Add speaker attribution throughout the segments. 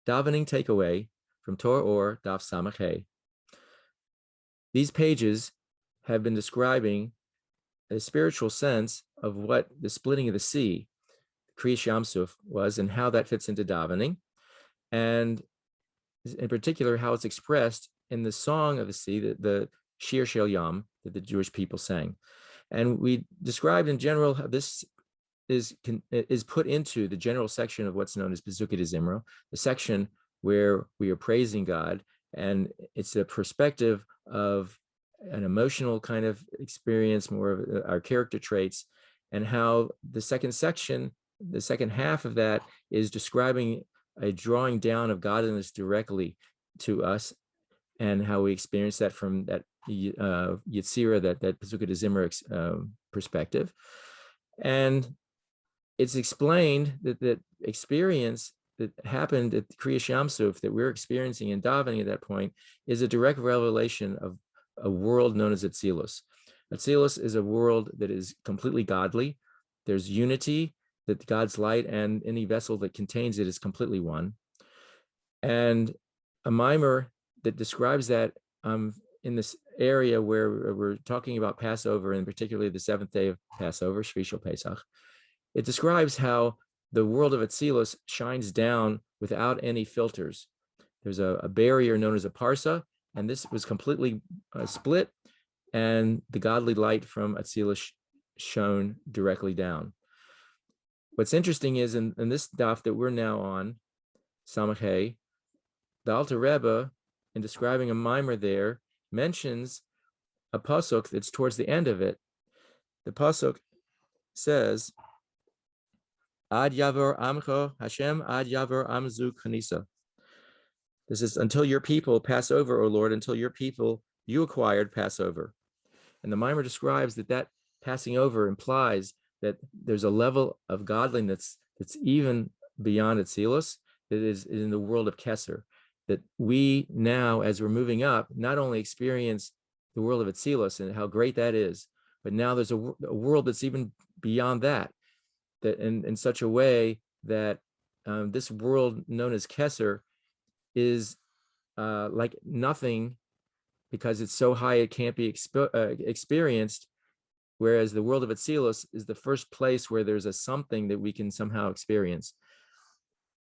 Speaker 1: Davening takeaway from Torah Ohr, Daf Samach Hey. These pages have been describing a spiritual sense of what the splitting of the sea, Kriyas Yam Suf, was, and how that fits into davening, and in particular how it's expressed in the song of the sea, the Shir Shel Yam that the Jewish people sang. And we described in general how this is put into the general section of what's known as Bezukah de Zimra, the section where we are praising God, and it's a perspective of an emotional kind of experience, more of our character traits, and how the second section, the second half of that, is describing a drawing down of godliness directly to us, and how we experience that from that Yetzirah, that Bezukah de Zimra perspective. And it's explained that experience that happened at Kriyas Yam Suf that we're experiencing in davening at that point is a direct revelation of a world known as Atzilus. Atzilus is a world that is completely godly. There's unity, that God's light and any vessel that contains it is completely one. And a mimer that describes that in this area where we're talking about Passover, and particularly the seventh day of Passover, Shvi Shel Pesach, it describes how the world of Atzilus shines down without any filters. There's a barrier known as a parsa, and this was completely split, and the godly light from Atzilus shone directly down. What's interesting is in this daf that we're now on, Samach Hey, the Alter Rebbe, in describing a mimer there, mentions a pasuk that's towards the end of it. The pasuk says, Ad Yavor Amcho Hashem Ad Yavor Amzu Kanisa. This is until your people pass over, O Lord, until your people you acquired pass over. And the mimer describes that passing over implies that there's a level of godliness that's even beyond Atzilus, that is in the world of Keser. That we now, as we're moving up, not only experience the world of Atzilus and how great that is, but now there's a world that's even beyond that. That in such a way that this world known as Keser is like nothing, because it's so high it can't be experienced, whereas the world of Atzilus is the first place where there's a something that we can somehow experience,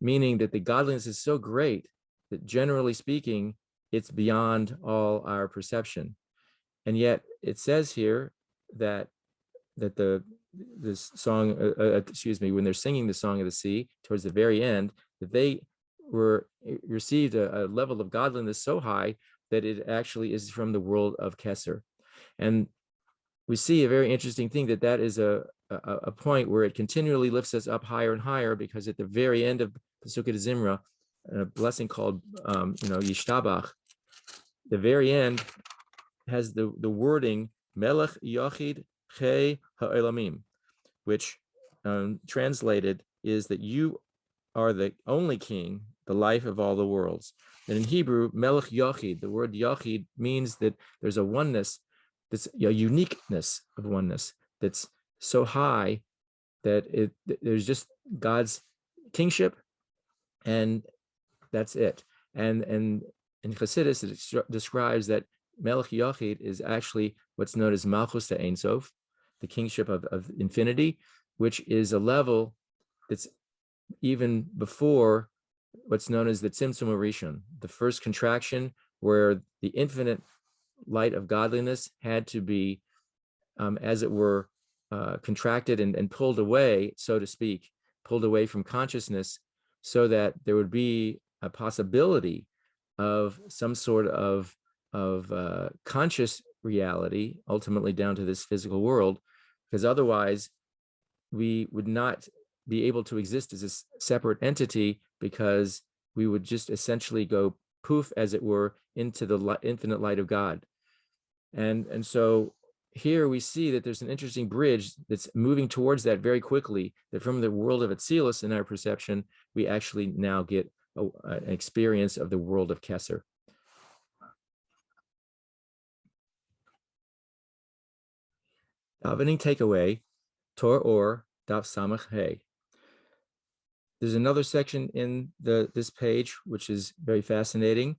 Speaker 1: meaning that the godliness is so great that generally speaking, it's beyond all our perception. And yet it says here that this song, when they're singing the Song of the Sea towards the very end, that they received a level of godliness so high that it actually is from the world of Keser. And we see a very interesting thing that is a point where it continually lifts us up higher and higher, because at the very end of Bezukah de Zimra, a blessing called Yishtabach, the very end has the wording Melech Yochid Chei Ha'olamim, which translated is that you are the only king, the life of all the worlds. And in Hebrew, Melech Yochid, the word Yochid means that there's a oneness, that's a uniqueness of oneness that's so high that there's just God's kingship, and that's it. And in Chassidus, it describes that Melech Yochid is actually what's known as Malchus de Ein Sof, the kingship of infinity, which is a level that's even before what's known as the Tzimtzum Rishon, the first contraction, where the infinite light of godliness had to be, as it were, contracted and pulled away, so to speak, pulled away from consciousness, so that there would be a possibility of some sort of conscious reality, ultimately down to this physical world, because otherwise we would not be able to exist as a separate entity, because we would just essentially go poof, as it were, into the infinite light of God. And so here we see that there's an interesting bridge that's moving towards that very quickly, that from the world of Atzilus in our perception, we actually now get an experience of the world of Keser. Davening takeaway, Torah Ohr, Daf Samach Hey. There's another section in this page, which is very fascinating.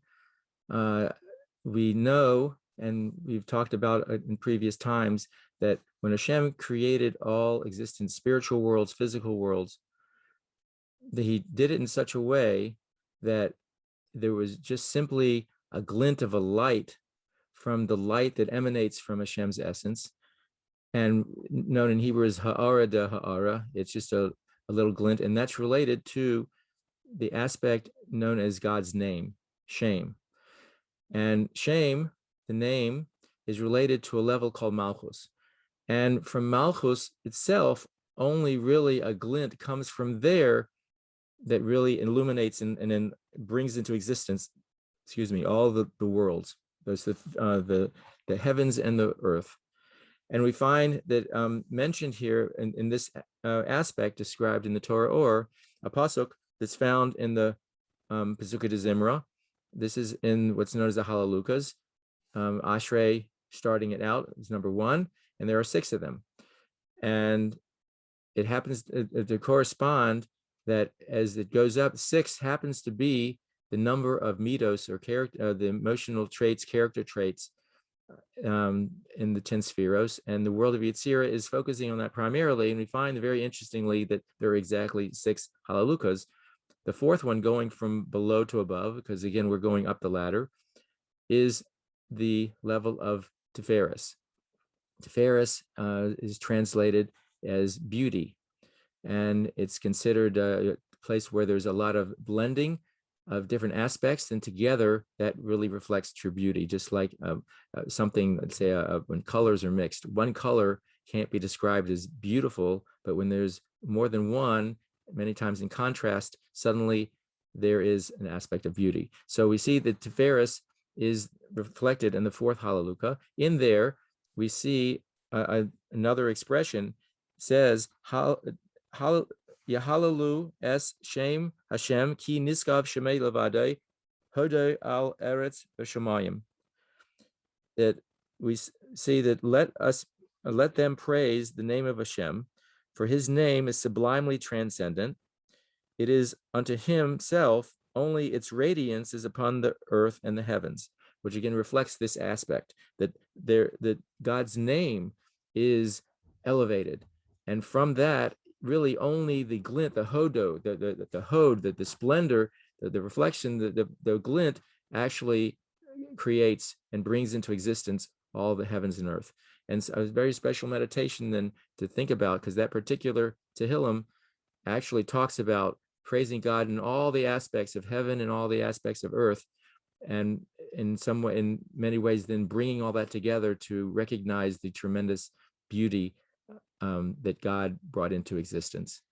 Speaker 1: We know, and we've talked about it in previous times, that when Hashem created all existent spiritual worlds, physical worlds, that he did it in such a way that there was just simply a glint of a light from the light that emanates from Hashem's essence, and known in Hebrew as ha'ara de ha'ara. It's just a little glint, and that's related to the aspect known as God's name, Shem. And Shem, the name, is related to a level called Malchus. And from Malchus itself, only really a glint comes from there that really illuminates and then brings into existence, all the worlds. There's the heavens and the earth. And we find that mentioned here in this aspect described in the Torah Ohr, a pasuk that's found in the Pesukei de Zimra. This is in what's known as the Halalukas. Ashrei, starting it out, is number 1, and there are 6 of them. And it happens to correspond that as it goes up, 6 happens to be the number of midos, or character, the emotional traits, character traits, in the 10 spheros, and the world of Yetzirah is focusing on that primarily. And we find very interestingly that there are exactly 6 halalukas. The 4th one, going from below to above, because again we're going up the ladder, is the level of Tiferes. Tiferes is translated as beauty, and it's considered a place where there's a lot of blending of different aspects, and together that really reflects true beauty. Just like something, let's say when colors are mixed, one color can't be described as beautiful, but when there's more than one, many times in contrast, suddenly there is an aspect of beauty. So we see that Tiferes is reflected in the 4th halaluka. In there, we see another expression. It says, Yahalalu es Shem Hashem ki niskav shemei levadei hodei al eretz v'shamayim. That we see that let them praise the name of Hashem, for his name is sublimely transcendent. It is unto himself only its radiance is upon the earth and the heavens, which again reflects this aspect that God's name is elevated, and from that really only the glint, the hodo, the hod, the splendor, the reflection, the glint actually creates and brings into existence all the heavens and earth. And so a very special meditation then to think about, because that particular Tehillim actually talks about praising God in all the aspects of heaven and all the aspects of earth, and in many ways then bringing all that together to recognize the tremendous beauty that God brought into existence.